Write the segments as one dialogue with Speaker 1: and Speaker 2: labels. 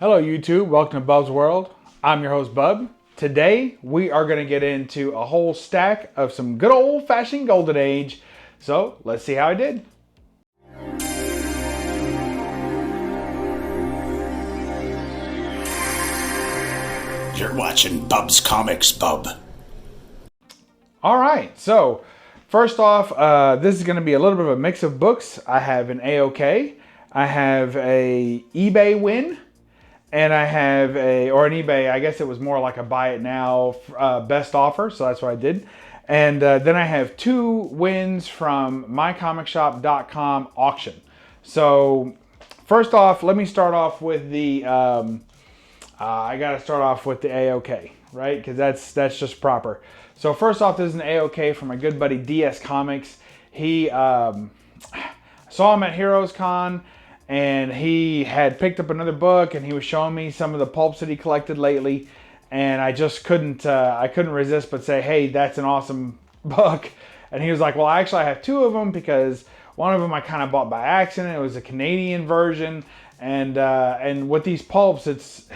Speaker 1: Hello YouTube, welcome to Bub's World. I'm your host Bub. Today we are going to get into a whole stack of some good old-fashioned Golden Age. So let's see how I did.
Speaker 2: You're watching Bub's Comics, Bub.
Speaker 1: Alright, so first off, this is going to be a little bit of a mix of books. I have an AOK, I have a eBay win, and I have an eBay, I guess it was more like a buy it now best offer, so that's what I did. And then I have two wins from MyComicShop.com auction. So first off, let me start off with the, I got to start off with the AOK, right? Because that's just proper. So first off, this is an AOK from my good buddy DS Comics. He saw him at Heroes Con, and he had picked up another book, and he was showing me some of the pulps that he collected lately, and I just couldn't resist but say, hey, that's an awesome book. And he was like, well, actually I have two of them because one of them I kind of bought by accident. It was a Canadian version, and with these pulps, it's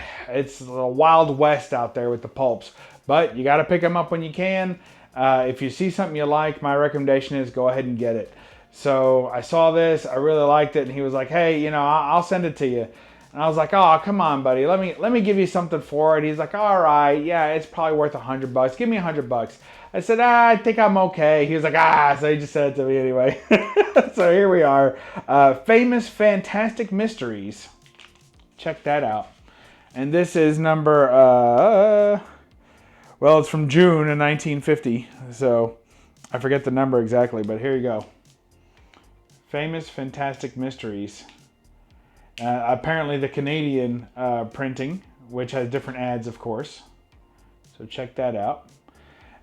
Speaker 1: the Wild West out there with the pulps, but you got to pick them up when you can. If you see something you like, my recommendation is go ahead and get it. So I saw this, I really liked it, and he was like, hey, you know, I'll send it to you. And I was like, oh, come on, buddy, let me give you something for it. He's like, all right, yeah, it's probably worth $100. Give me $100. I said, I think I'm okay. He was like, so he just said it to me anyway. So here we are. Famous Fantastic Mysteries. Check that out. And this is number, well, it's from June in 1950. So I forget the number exactly, but here you go. Famous Fantastic Mysteries. Apparently the Canadian printing, which has different ads, of course. So check that out.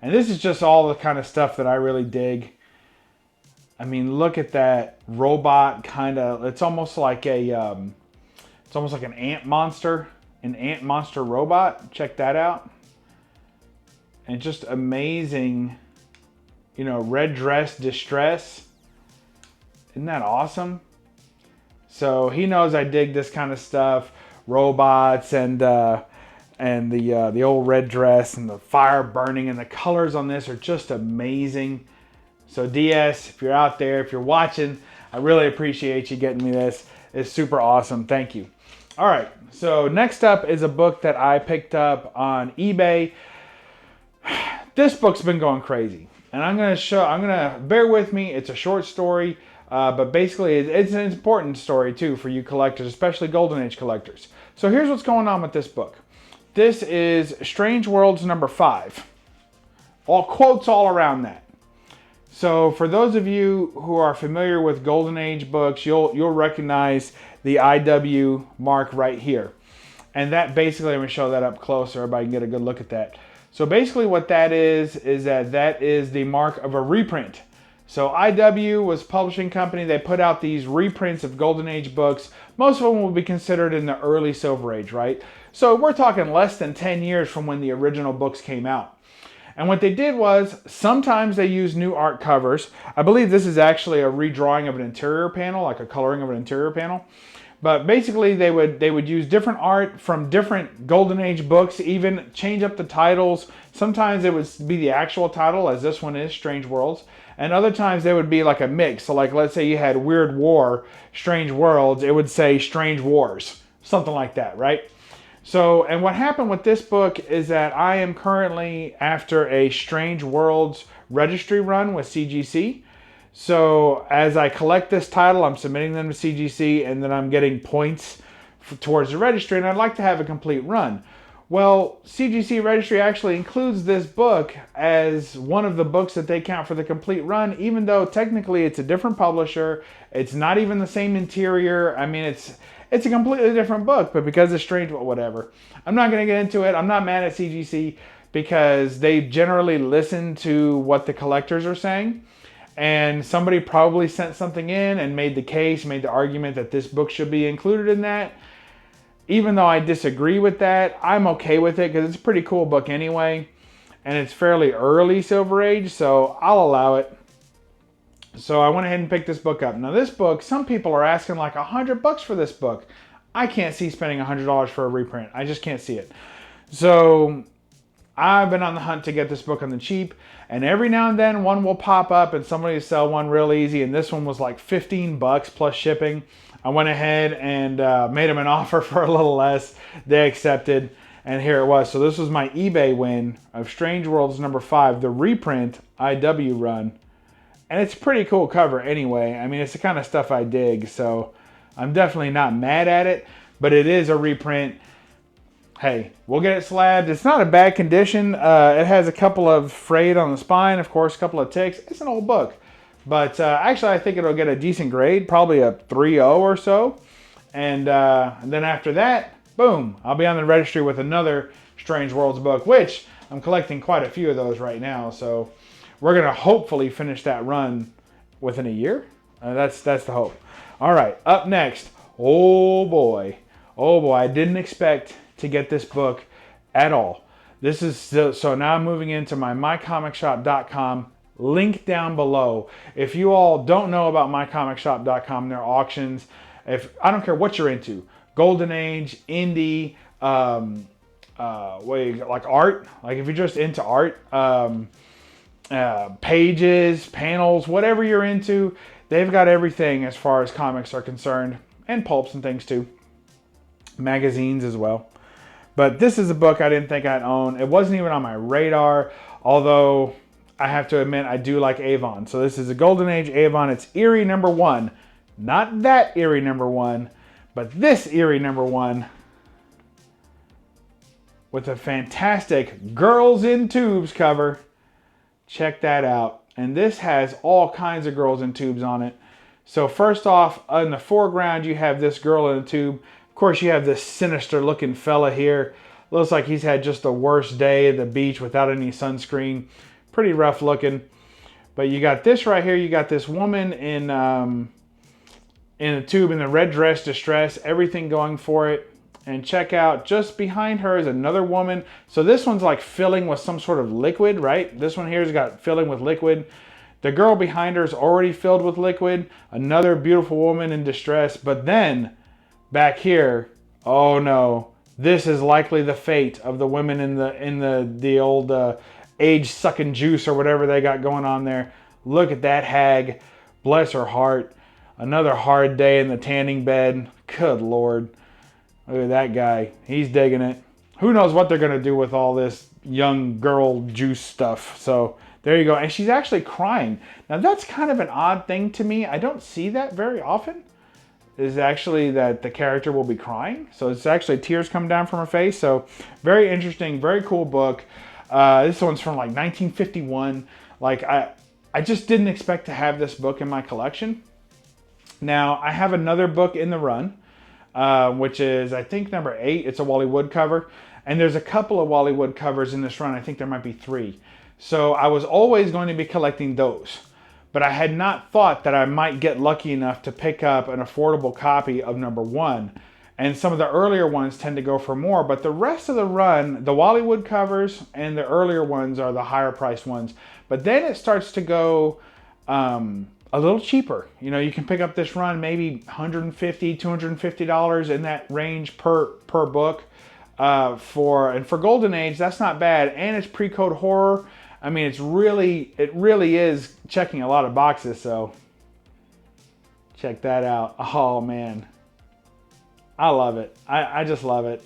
Speaker 1: And this is just all the kind of stuff that I really dig. I mean, look at that robot kind of. It's almost like an ant monster robot. Check that out. And just amazing, you know, red dress distress. Isn't that awesome? So he knows I dig this kind of stuff, robots and the old red dress and the fire burning, and the colors on this are just amazing. So DS, if you're out there, if you're watching, I really appreciate you getting me this. It's super awesome. Thank you. All right. So next up is a book that I picked up on eBay. This book's been going crazy, and I'm gonna bear with me. It's a short story. But basically, it's an important story, too, for you collectors, especially Golden Age collectors. So here's what's going on with this book. This is Strange Worlds number 5. All quotes all around that. So for those of you who are familiar with Golden Age books, you'll recognize the IW mark right here. And that basically, I'm going to show that up closer, everybody can get a good look at that. So basically what that is that is the mark of a reprint. So IW was a publishing company. They put out these reprints of Golden Age books. Most of them will be considered in the early Silver Age, right? So we're talking less than 10 years from when the original books came out. And what they did was, sometimes they used new art covers. I believe this is actually a redrawing of an interior panel, like a coloring of an interior panel. But basically they would use different art from different Golden Age books, even change up the titles. Sometimes it would be the actual title, as this one is, Strange Worlds. And other times they would be like a mix. So like, let's say you had Weird War, Strange Worlds, it would say Strange Wars, something like that, right? So, and what happened with this book is that I am currently after a Strange Worlds registry run with CGC. So as I collect this title, I'm submitting them to CGC, and then I'm getting points towards the registry, and I'd like to have a complete run. Well, CGC Registry actually includes this book as one of the books that they count for the complete run, even though technically it's a different publisher. It's not even the same interior. I mean, it's a completely different book, but because it's strange, well, whatever. I'm not going to get into it. I'm not mad at CGC because they generally listen to what the collectors are saying. And somebody probably sent something in and made the argument that this book should be included in that. Even though I disagree with that, I'm okay with it because it's a pretty cool book anyway. And it's fairly early Silver Age, so I'll allow it. So I went ahead and picked this book up. Now this book, some people are asking like $100 for this book. I can't see spending $100 for a reprint. I just can't see it. So I've been on the hunt to get this book on the cheap, and every now and then one will pop up and somebody will sell one real easy, and this one was like 15 bucks plus shipping. I went ahead and made them an offer for a little less. They accepted, and here it was. So this was my eBay win of Strange Worlds number 5, the reprint IW run. And it's a pretty cool cover anyway. I mean, it's the kind of stuff I dig, so I'm definitely not mad at it, but it is a reprint. Hey, we'll get it slabbed. It's not a bad condition. It has a couple of frayed on the spine, of course, a couple of ticks. It's an old book. But actually, I think it'll get a decent grade, probably a 3.0 or so. And then after that, boom, I'll be on the registry with another Strange Worlds book, which I'm collecting quite a few of those right now. So we're going to hopefully finish that run within a year. That's the hope. All right, up next, oh boy, I didn't expect to get this book at all. This is so now I'm moving into my MyComicShop.com. Link down below. If you all don't know about MyComicShop.com, their auctions, I don't care what you're into, Golden Age, indie, like art, like if you're just into art, pages, panels, whatever you're into, they've got everything as far as comics are concerned, and pulps and things too, magazines as well. But this is a book I didn't think I'd own. It wasn't even on my radar, although I have to admit I do like Avon. So this is a Golden Age Avon. It's Eerie number 1. Not that Eerie number 1, but this Eerie number 1 with a fantastic Girls in Tubes cover. Check that out. And this has all kinds of girls in tubes on it. So first off, in the foreground, you have this girl in a tube. Of course, you have this sinister looking fella here. Looks like he's had just the worst day at the beach without any sunscreen. Pretty rough looking. But you got this right here. You got this woman in a tube in the red dress, distress, everything going for it. And check out, just behind her is another woman. So this one's like filling with some sort of liquid, right? This one here's got filling with liquid. The girl behind her is already filled with liquid. Another beautiful woman in distress. But then back here, oh no, this is likely the fate of the women in the old age sucking juice or whatever they got going on there. Look at that hag, bless her heart. Another hard day in the tanning bed. Good Lord. Look at that guy. He's digging it. Who knows what they're going to do with all this young girl juice stuff. So there you go. And she's actually crying. Now that's kind of an odd thing to me. I don't see that very often. Is actually that the character will be crying. So it's actually tears come down from her face. So very interesting, very cool book. This one's from like 1951. Like I just didn't expect to have this book in my collection. Now I have another book in the run. Which is, I think, number 8. It's a Wally Wood cover. And there's a couple of Wally Wood covers in this run. I think there might be 3. So I was always going to be collecting those. But I had not thought that I might get lucky enough to pick up an affordable copy of number 1. And some of the earlier ones tend to go for more. But the rest of the run, the Wally Wood covers and the earlier ones are the higher priced ones. But then it starts to go a little cheaper. You know, you can pick up this run maybe $150, $250 in that range per book. For Golden Age, that's not bad, and it's pre-code horror. I mean, it really is checking a lot of boxes. So check that out. Oh man, I love it. I just love it.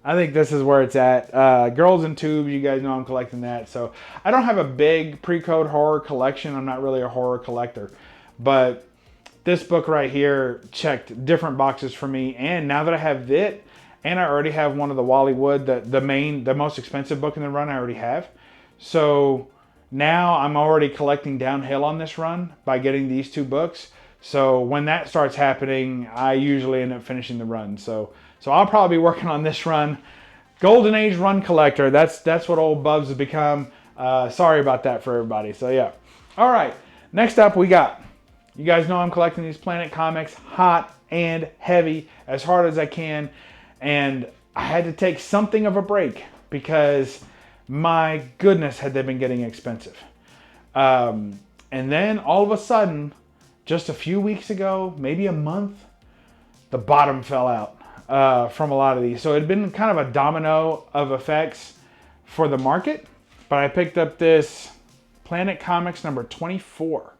Speaker 1: I think this is where it's at. Girls in Tubes, you guys know I'm collecting that. So I don't have a big pre-code horror collection. I'm not really a horror collector. But this book right here checked different boxes for me. And now that I have it, and I already have one of the Wally Wood, the most expensive book in the run I already have. So now I'm already collecting downhill on this run by getting these 2 books. So when that starts happening, I usually end up finishing the run. So I'll probably be working on this run. Golden Age run collector. That's what old Bubs has become. Sorry about that for everybody. So yeah. All right. Next up we got, you guys know I'm collecting these Planet Comics hot and heavy, as hard as I can. And I had to take something of a break because my goodness, had they been getting expensive. And then all of a sudden, just a few weeks ago, maybe a month, the bottom fell out. from a lot of these. So it had been kind of a domino of effects for the market. But I picked up this Planet Comics number 24.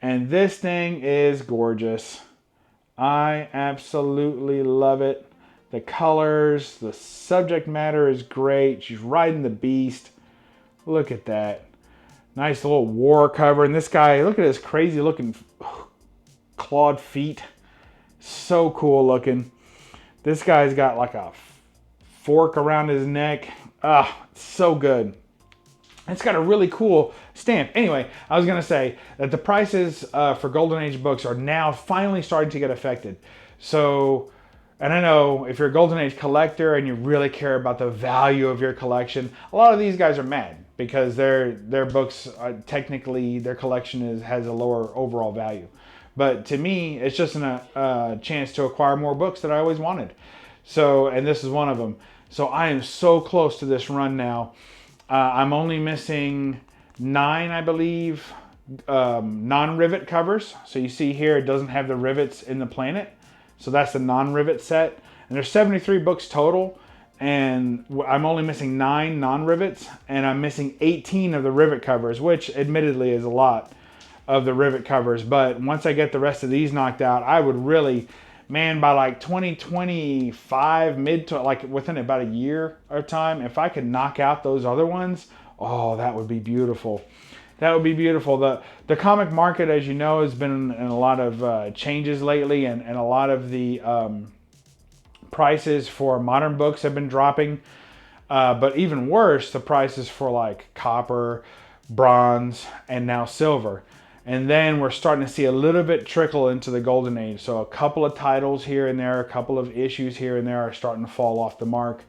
Speaker 1: And this thing is gorgeous. I absolutely love it. The colors, the subject matter is great. She's riding the beast. Look at that. Nice little war cover. And this guy, look at his crazy looking clawed feet. So cool looking. This guy's got like a fork around his neck. Ah, so good. It's got a really cool stamp. Anyway, I was going to say that the prices for Golden Age books are now finally starting to get affected. So, and I know if you're a Golden Age collector and you really care about the value of your collection, a lot of these guys are mad because their books technically their collection has a lower overall value. But to me, it's just a chance to acquire more books that I always wanted. So, and this is one of them. So I am so close to this run now. I'm only missing 9, I believe, non-rivet covers. So you see here, it doesn't have the rivets in the planet. So that's the non-rivet set. And there's 73 books total. And I'm only missing 9 non-rivets. And I'm missing 18 of the rivet covers, which admittedly is a lot of the rivet covers. But once I get the rest of these knocked out, I would really... Man, by like 2025, like within about a year of time, if I could knock out those other ones, oh, that would be beautiful. That would be beautiful. The comic market, as you know, has been in a lot of changes lately, and a lot of the prices for modern books have been dropping. But even worse, the prices for like copper, bronze, and now silver. And then we're starting to see a little bit trickle into the Golden Age. So a couple of titles here and there, a couple of issues here and there are starting to fall off the mark.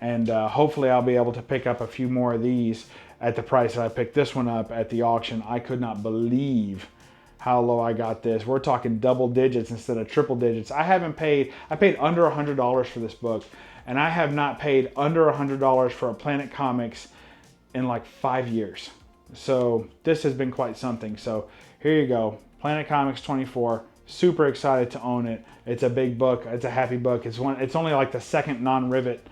Speaker 1: And hopefully I'll be able to pick up a few more of these at the price that I picked this one up at the auction. I could not believe how low I got this. We're talking double digits instead of triple digits. I paid under $100 for this book. And I have not paid under $100 for a Planet Comics in like 5 years. So this has been quite something. So here you go, Planet Comics 24. Super excited to own it. It's a big book. It's a happy book. It's only like the second non-rivet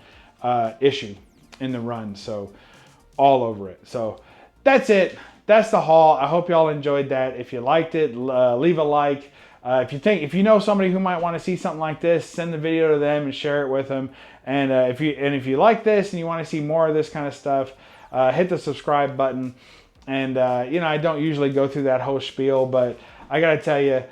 Speaker 1: issue in the run. So all over it. So that's it. That's the haul. I hope y'all enjoyed that. If you liked it, leave a like. If you know somebody who might want to see something like this, send the video to them and share it with them. And if you like this and you want to see more of this kind of stuff, hit the subscribe button. And, I don't usually go through that whole spiel, but I got to tell you,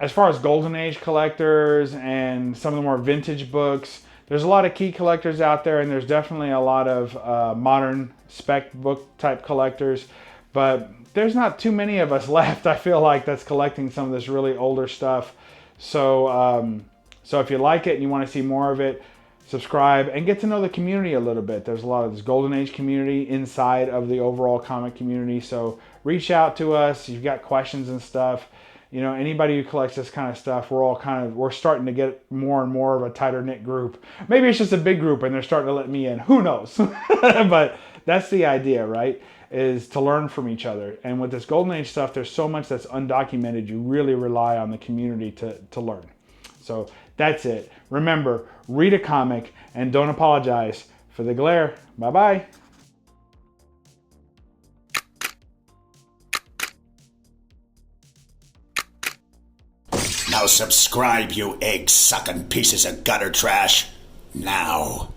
Speaker 1: as far as Golden Age collectors and some of the more vintage books, there's a lot of key collectors out there, and there's definitely a lot of modern spec book type collectors, but there's not too many of us left, I feel like, that's collecting some of this really older stuff. So, so if you like it and you want to see more of it, subscribe and get to know the community a little bit. There's a lot of this Golden Age community inside of the overall comic community. So reach out to us if you've got questions and stuff. Anybody who collects this kind of stuff, we're starting to get more and more of a tighter knit group. Maybe it's just a big group and they're starting to let me in. Who knows? But that's the idea, right? Is to learn from each other. And with this Golden Age stuff, there's so much that's undocumented. You really rely on the community to learn. So that's it. Remember, read a comic and don't apologize for the glare. Bye-bye.
Speaker 2: Now subscribe, you egg-sucking pieces of gutter trash. Now.